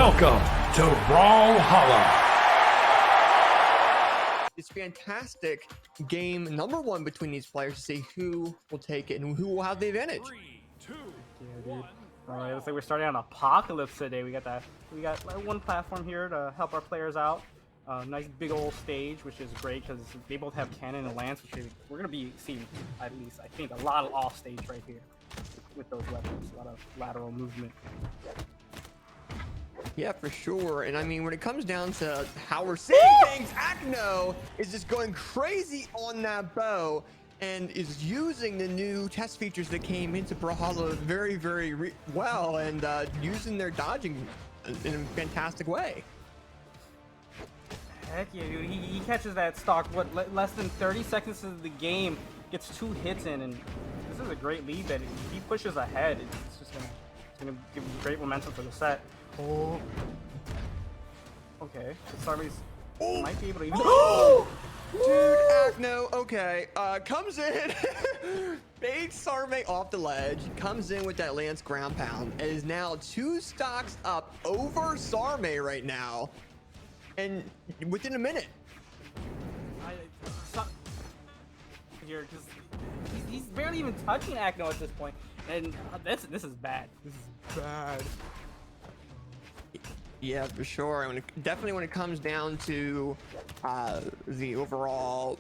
Welcome to Brawlhalla. It's fantastic game number one between these players to see who will take it and who will have the advantage. 3, 2, Yeah, dude. All right, looks like we're starting on Apocalypse today. We got like one platform here to help our players out. Nice big old stage, which is great because they both have cannon and lance, which we're gonna be seeing at least I think a lot of off stage right here with those weapons. A lot of lateral movement. Yeah, for sure. And I mean, when it comes down to how we're seeing things, Acno is just going crazy on that bow and is using the new test features that came into Brawlhalla very well and using their dodging in a fantastic way. Heck yeah, dude. He catches that stock, what, less than 30 seconds into the game, gets 2 hits in, and this is a great lead that if he pushes ahead, it's just gonna give him great momentum for the set. Oh. Okay, Sarme's might be able to even. Oh! Dude, Acno, okay, comes in, baits Sarme off the ledge, comes in with that lance ground pound, and is now 2 stocks up over Sarme right now, and within a minute. Here, because he's barely even touching Acno at this point, and this is bad. This is bad. Yeah, for sure. And definitely when it comes down to the overall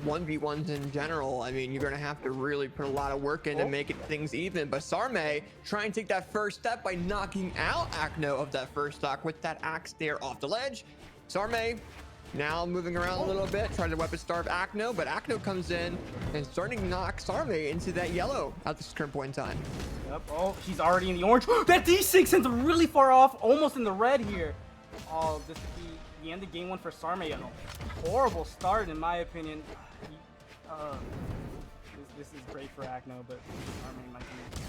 1v1s in general, I mean, you're going to have to really put a lot of work in to make it things even. But Sarme trying to take that first step by knocking out Acno of that first stock with that axe there off the ledge. Sarme now moving around a little bit, trying to weapon starve Acno, but Acno comes in and starting to knock Sarme into that yellow at this current point in time. Yep. Oh, he's already in the orange. That D6 sends him really far off, almost in the red here. Oh, this could be the end of game 1 for Sarme. A horrible start, in my opinion. This is great for Acno, but Sarme might be.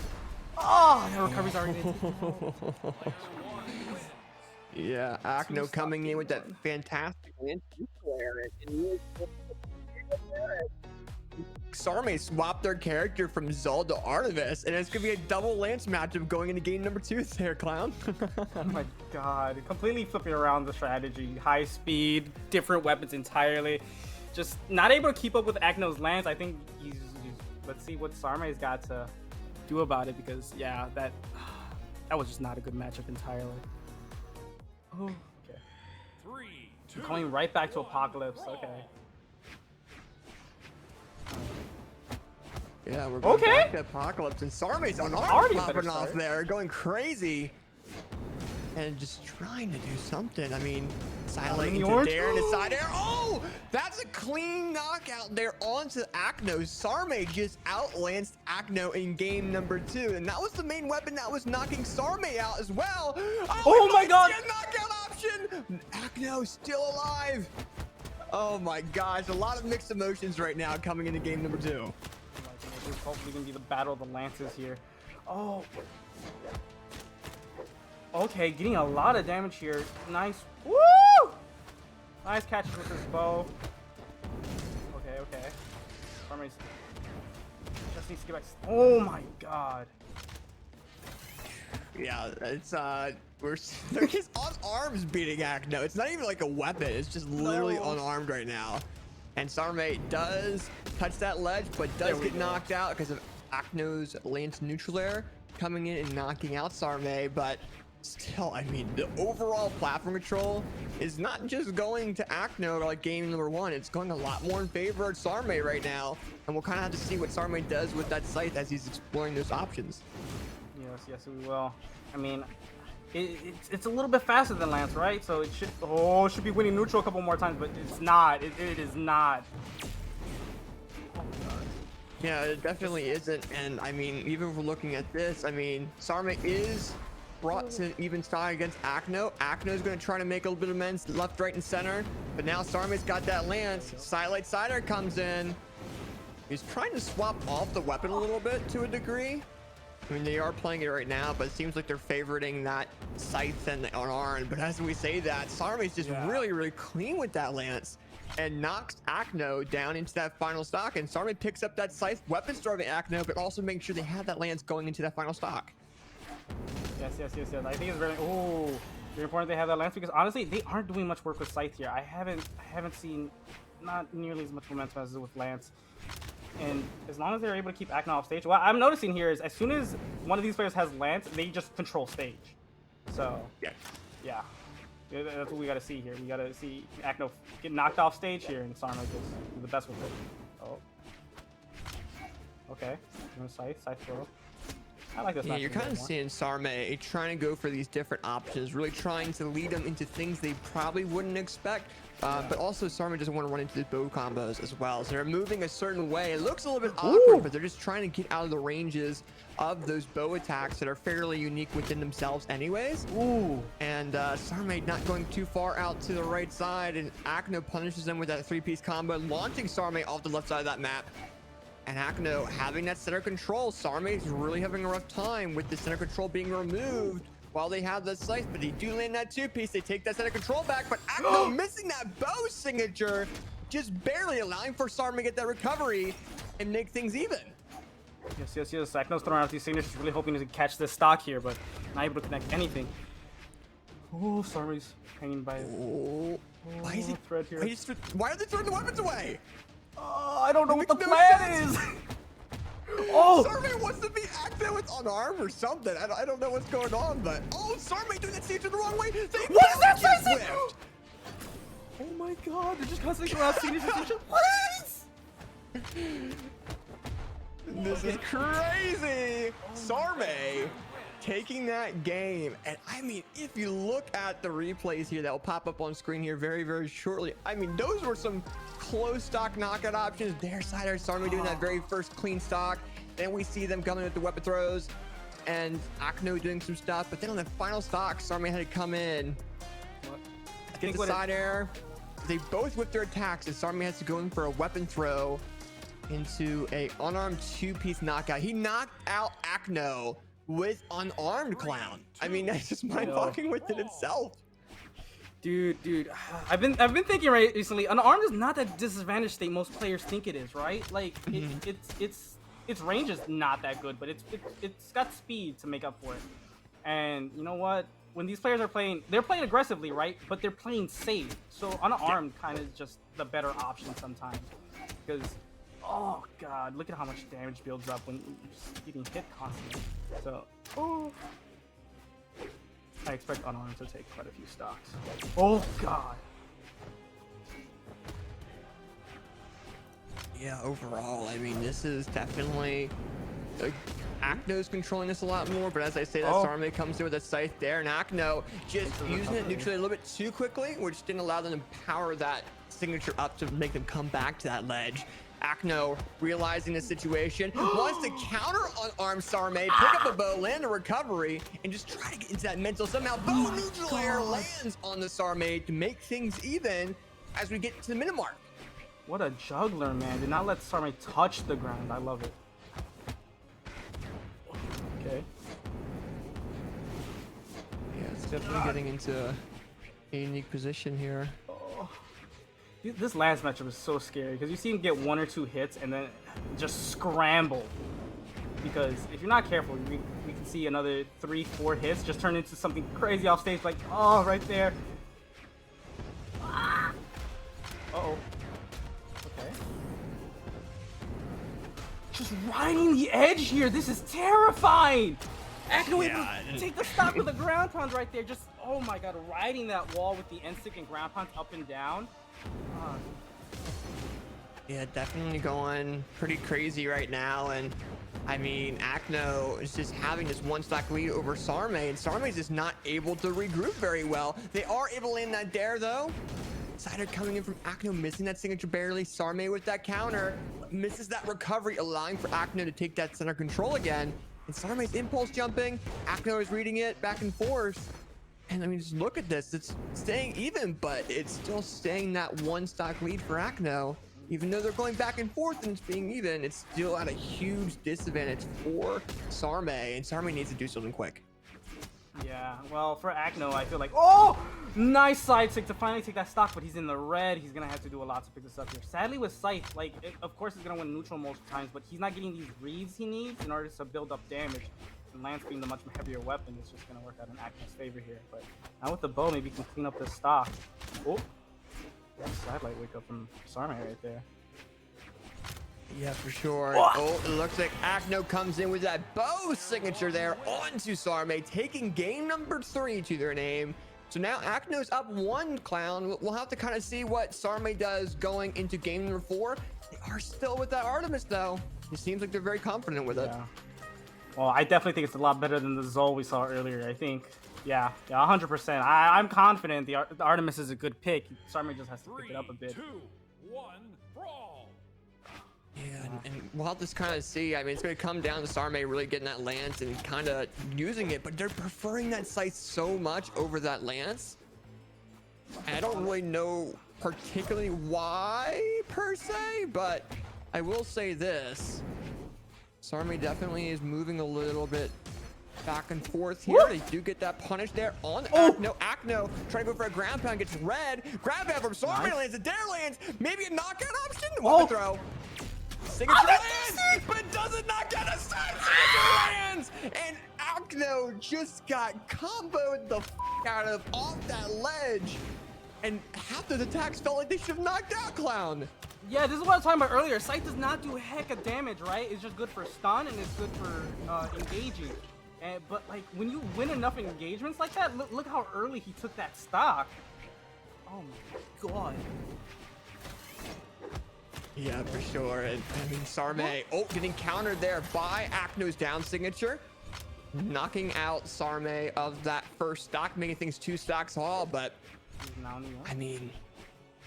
Oh, that recovery's already in. Yeah, Acno coming in with that fantastic lance flare, and Sarme swapped their character from Zul to Artemis, and it's gonna be a double lance matchup going into game number 2 there, clown. Oh my god, completely flipping around the strategy. High speed, different weapons entirely. Just not able to keep up with Acno's lance. I think he's let's see what Sarme's got to do about it, because yeah, that was just not a good matchup entirely. Oh, okay. 3, 2, Going right back to Apocalypse. Okay. Yeah, we're going back to Apocalypse, and Sarme's Unarmed popping off there, going crazy. And just trying to do something. I mean, silent into there and side air. Oh, that's a clean knockout there onto Acno. Sarme just outlanced Acno in game number 2, and that was the main weapon that was knocking Sarme out as well. Oh my god! Knockout option. Acno still alive. Oh my gosh, a lot of mixed emotions right now coming into game number 2. This is hopefully gonna be the battle of the lances here. Oh. Okay, getting a lot of damage here. Nice. Woo! Nice catches with his bow. Okay. Sarme's just needs to get back. Oh my god. Yeah, it's they're just unarmed beating Acno. It's not even like a weapon. It's just literally unarmed right now. And Sarme does touch that ledge, but does get knocked out because of Acno's lance neutral air coming in and knocking out Sarme. But still, I mean, the overall platform control is not just going to Acno like game number 1. It's going a lot more in favor of Sarme right now. And we'll kind of have to see what Sarme does with that scythe as he's exploring those options. Yes, we will. I mean, it's a little bit faster than Lance, right? So it should be winning neutral a couple more times, but it's not. It is not. Oh my god. Yeah, it definitely isn't. And I mean, even if we're looking at this, I mean, Sarme is brought to even stock against Acno. Acno is going to try to make a little bit of amends left, right, and center. But now Sarme's got that lance. Sidelight Sider comes in. He's trying to swap off the weapon a little bit to a degree. I mean, they are playing it right now, but it seems like they're favoriting that scythe and the unarmed. But as we say that, Sarme's just really clean with that lance and knocks Acno down into that final stock. And Sarme picks up that scythe, weapon starving Acno, but also making sure they have that lance going into that final stock. Yes. I think it's very. Oh, Very important they have that lance because honestly, they aren't doing much work with Scythe here. I haven't seen not nearly as much momentum as with Lance. And as long as they're able to keep Acno off stage, what I'm noticing here is as soon as one of these players has Lance, they just control stage. So yeah, that's what we got to see here. We got to see Acno get knocked off stage here, and Sarme just do the best with it. Oh, okay. Scythe throw. I like this. Yeah, you're kind of seeing Sarme trying to go for these different options, really trying to lead them into things they probably wouldn't expect. But also Sarme doesn't want to run into the bow combos as well. So they're moving a certain way. It looks a little bit awkward, but they're just trying to get out of the ranges of those bow attacks that are fairly unique within themselves anyways. And Sarme not going too far out to the right side, and Acno punishes them with that three-piece combo, launching Sarme off the left side of that map. And Acno having that center control. Sarme is really having a rough time with the center control being removed while they have the slice, but they do land that two-piece. They take that center control back, but Acno missing that bow signature, just barely allowing for Sarme to get that recovery and make things even. Yes. Acno's throwing out these signatures, really hoping to catch this stock here, but not able to connect anything. Oh, Sarme's hanging by Why is he thread here? Why are they throwing the weapons away? I don't know what the plan is. Oh! Sarme wants to beat Acno with unarmed or something. I don't know what's going on, but Sarme doing that signature the wrong way. What is that slice? Oh my god, they're just constantly throwing out signature. What is? This is crazy. Sarme taking that game, and I mean, if you look at the replays here that will pop up on screen here very, very shortly, I mean, those were some close stock knockout options. Their side are Sarme doing that very first clean stock. Then we see them coming with the weapon throws, and Acno doing some stuff. But then on the final stock, Sarme had to come in, get the side air. They both whip their attacks, and Sarme has to go in for a weapon throw into a unarmed two-piece knockout. He knocked out Acno with unarmed clown. I mean, that's just mind-boggling within itself. Dude, I've been thinking recently. Unarmed is not that disadvantaged state most players think it is, right? Like its range is not that good, but it's got speed to make up for it. And you know what? When these players are playing, they're playing aggressively, right? But they're playing safe. So unarmed kind of is just the better option sometimes, because oh god, look at how much damage builds up when you're just getting hit constantly. So I expect unarmed to take quite a few stocks. Oh god. Yeah, overall, I mean, this is definitely Acno's controlling this a lot more, but as I say, that Sarme comes in with a scythe there, and Acno just using it neutrally a little bit too quickly, which didn't allow them to power that signature up to make them come back to that ledge. Acno realizing the situation, wants to counter unarmed Sarme, pick up a bow, land a recovery, and just try to get into that mental. Somehow bow neutral air lands on the Sarme to make things even as we get to the minute mark. What a juggler, man. Did not let Sarme touch the ground. I love it. Okay. Yeah, it's definitely getting into a unique position here. This last matchup is so scary because you see him get 1 or 2 hits and then just scramble. Because if you're not careful, we can see another 3-4 hits just turn into something crazy off stage, like right there. Uh-oh. Okay. Just riding the edge here. This is terrifying. Acno able to take the stock with the ground pounds right there. Just, oh my god, riding that wall with the end stick and ground pounds up and down. Yeah, definitely going pretty crazy right now, and I mean, Acno is just having this one stock lead over Sarme, and Sarme is just not able to regroup very well. They are able to land that dare though. Cider coming in from Acno, missing that signature barely. Sarme with that counter, misses that recovery, allowing for Acno to take that center control again. And Sarme's impulse jumping, Acno is reading it back and forth. And I mean, just look at this. It's staying even, but it's still staying that one stock lead for Acno. Even though they're going back and forth and it's being even, it's still at a huge disadvantage for Sarme, and Sarme needs to do something quick. Yeah, well, for Acno, I feel like, nice side stick to finally take that stock, but he's in the red. He's gonna have to do a lot to pick this up here. Sadly, with Scythe, of course he's gonna win neutral most times, but he's not getting these reads he needs in order to build up damage. and Lance being the much heavier weapon is just gonna work out in Acno's favor here. But now with the bow, maybe he can clean up this stock. Oh, that sidelight wake up from Sarme right there. Yeah, for sure. Oh, it looks like Acno comes in with that bow signature there onto Sarme, taking game number 3 to their name. So now Acno's up 1, Clown. We'll have to kind of see what Sarme does going into game number 4. They are still with that Artemis, though. It seems like they're very confident with it. Yeah. Well, I definitely think it's a lot better than the Zol we saw earlier. I think, yeah, 100%. I'm confident the Artemis is a good pick. Sarme just has to pick it up a bit. 3, 2, 1, brawl. Yeah, and we'll have to kind of see. I mean, it's going to come down to Sarme really getting that lance and kind of using it, but they're preferring that sight so much over that lance. And I don't really know particularly why, per se, but I will say this. Sarme definitely is moving a little bit back and forth here. They do get that punish there on Acno. Acno trying to go for a ground pound, gets red. Grab that from Sarme, lands, a dare lands, maybe a knockout option. Weapon throw. Signature lands, but doesn't knock out a side. Signature lands, and Acno just got comboed the out of off that ledge, and half the attacks felt like they should have knocked out Clown. Yeah, this is what I was talking about earlier. Sight does not do a heck of damage, right? It's just good for stun and it's good for engaging. But like when you win enough engagements like that, look how early he took that stock. Oh my god. Yeah, for sure. And I mean, Sarme, getting countered there by Acno's down signature, knocking out Sarme of that first stock, making things 2 stocks all. But I mean,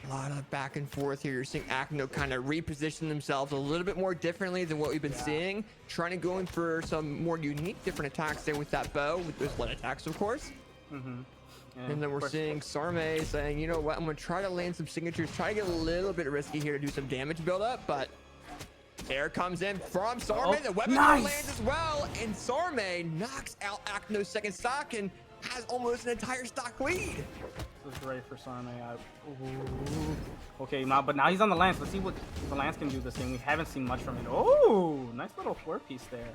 a lot of back and forth here. You're seeing Acno kind of reposition themselves a little bit more differently than what we've been seeing, trying to go in for some more unique different attacks there with that bow, with those lead attacks, of course. And then we're seeing Sarme saying, you know what, I'm going to try to land some signatures, try to get a little bit risky here to do some damage buildup, but there comes in from Sarme. The weapon lands as well, and Sarme knocks out Acno's second stock and has almost an entire stock lead. This is great for Sarme. Okay, but now he's on the lance. Let's see what the lance can do this game. We haven't seen much from it. Oh, nice little 4-piece there.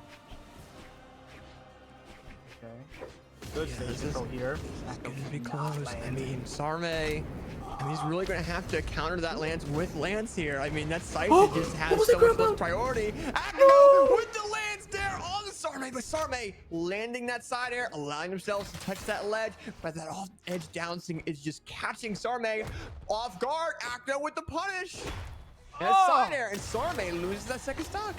Okay. Good stage control here. It's going to be close. I mean, Sarme, he's really going to have to counter that lance with lance here. I mean, that sight just has so much less priority. Acno with the lance there on Sarme, but Sarme landing that side air, allowing themselves to touch that ledge, but that off edge downsing is just catching Sarme off guard. Acno with the punish. And side air, and Sarme loses that second stock.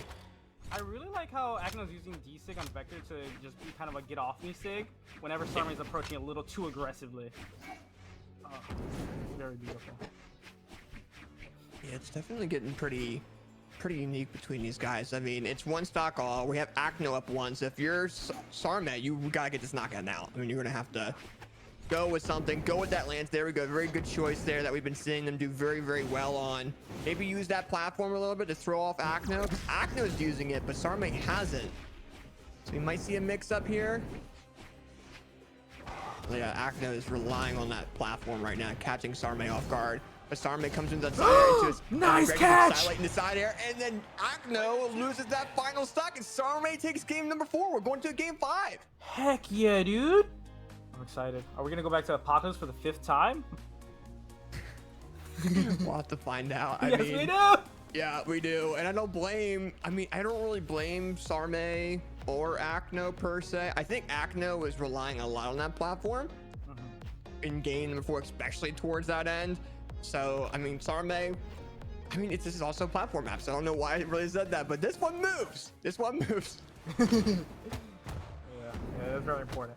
I really like how Acno's using D-Sig on Vector to just be kind of a get-off-me Sig whenever Sarme's approaching a little too aggressively. Oh, very beautiful. Yeah, it's definitely getting pretty unique between these guys. I mean, it's 1 stock all. We have Acno up 1, so if you're Sarme, you gotta get this knockout now. I mean, you're gonna have to go with something. Go with that lance. There we go. Very good choice there that we've been seeing them do very, very well on. Maybe use that platform a little bit to throw off Acno, because Acno's using it, but Sarme hasn't. So we might see a mix-up here. Yeah, Acno is relying on that platform right now, catching Sarme off guard. But Sarme comes into that side air into his nice catch! Sidelight in the side air, and then Acno loses that final stock, and Sarme takes game number 4. We're going to game 5. Heck yeah, dude! I'm excited. Are we gonna go back to Apocalypse for the 5th time? We'll have to find out. Yes, we do! Yeah, we do. And I don't really blame Sarme or Acno per se. I think Acno was relying a lot on that platform in game number 4, especially towards that end. So, I mean, Sarme, this is also a platform map, so I don't know why I really said that, but this one moves. This one moves. Yeah, that's very important.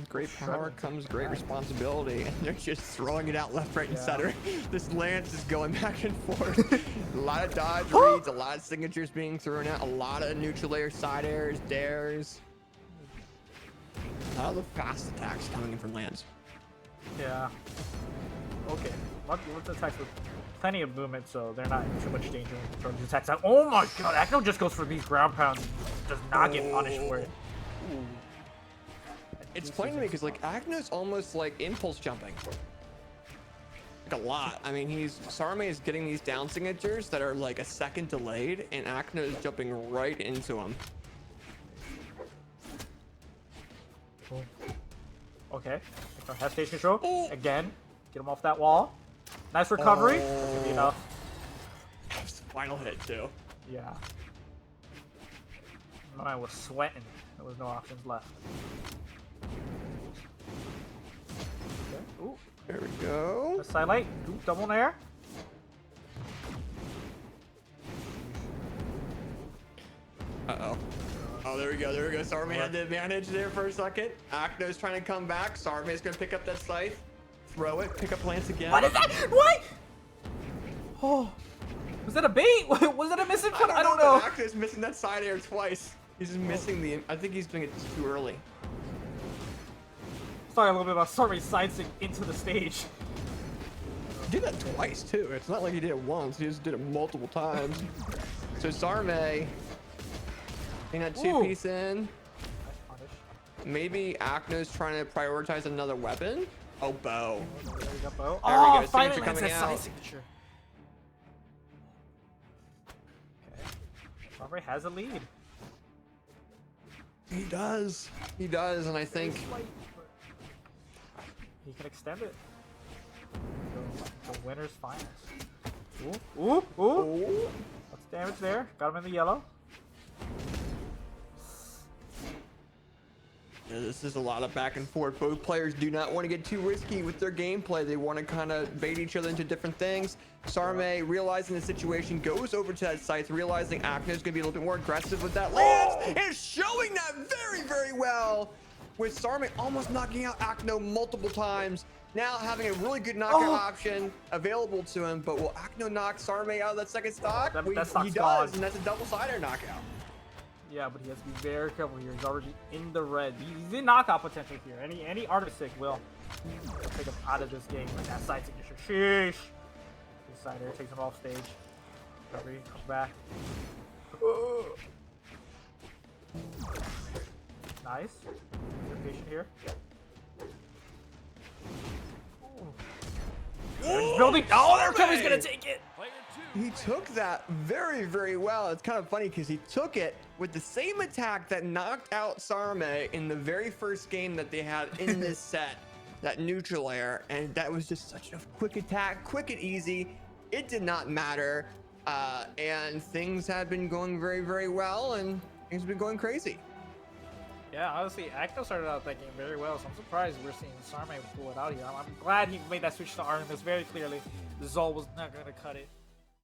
Great power comes great responsibility, and they're just throwing it out left, right, and center. This lance is going back and forth. A lot of dodge reads, a lot of signatures being thrown out, a lot of neutral layer side airs, dares. A lot of the fast attacks coming in from lance. Yeah. Okay. Let's attack with plenty of movement, so they're not in too much danger from these attacks. Oh my god, Acno just goes for these ground pounds. Does not get punished for it. Ooh. It's funny to me because like Acno's almost like impulse jumping. a lot. I mean, Sarme is getting these down signatures that are like a second delayed, and Acno is jumping right into him. Okay. Has stage control. Again. Get him off that wall. Nice recovery. Should be enough. That was the final hit, too. Yeah. I was sweating. There was no options left. Okay. Ooh. There we go. The sidelight. Ooh, double nair. Uh-oh. Oh, there we go. There we go. Sarme had the advantage there for a second. Acno's trying to come back. Sarme's going to pick up that scythe. Throw it. Pick up Lance again. What is that? What? Oh. Was that a bait? Was that a missing foot? I don't know. Acno's missing that side air twice. He's just missing the... I think he's doing it too early. Let's talk a little bit about Sarme's sidestick into the stage. He did that twice, too. It's not like he did it once. He just did it multiple times. So Sarme... getting that two-piece in. Maybe Acno's trying to prioritize another weapon. Oh, bow. There we go, bow. There we go. Finally Signature coming out. signature. Okay. Sarme has a lead. He does. He does, and I think... he can extend it. The winner's finest. Ooh, ooh, ooh. Oh. What's the damage there? Got him in the yellow. Yeah, this is a lot of back and forth. Both players do not want to get too risky with their gameplay. They want to kind of bait each other into different things. Sarme, realizing the situation, goes over to that scythe, realizing Acno is going to be a little bit more aggressive with that lance, and showing that very, very well, with Sarme almost knocking out Acno multiple times. Now having a really good knockout option available to him, but will Acno knock Sarme out of that second stock? That He stock's does, gone. and that's a double side-air knockout. Yeah, but he has to be very careful here. He's already in the red. He's in knockout potential here. Any artistic will take him out of this game. Like that side signature. Sheesh. This side air takes him off stage. Recovery, comes back. Nice. Good patient here. He's building. Oh, their recovery's gonna take it. Player 2. He took that very, very well. It's kind of funny because he took it with the same attack that knocked out Sarme in the very first game that they had in this set, that neutral air, and that was just such a quick attack, quick and easy. It did not matter, and things have been going very, very well, and things have been going crazy. Yeah, honestly, Acno started out that game very well, so I'm surprised we're seeing Sarme pull it out here. I'm glad he made that switch to Artemis very clearly. The Zol was not going to cut it.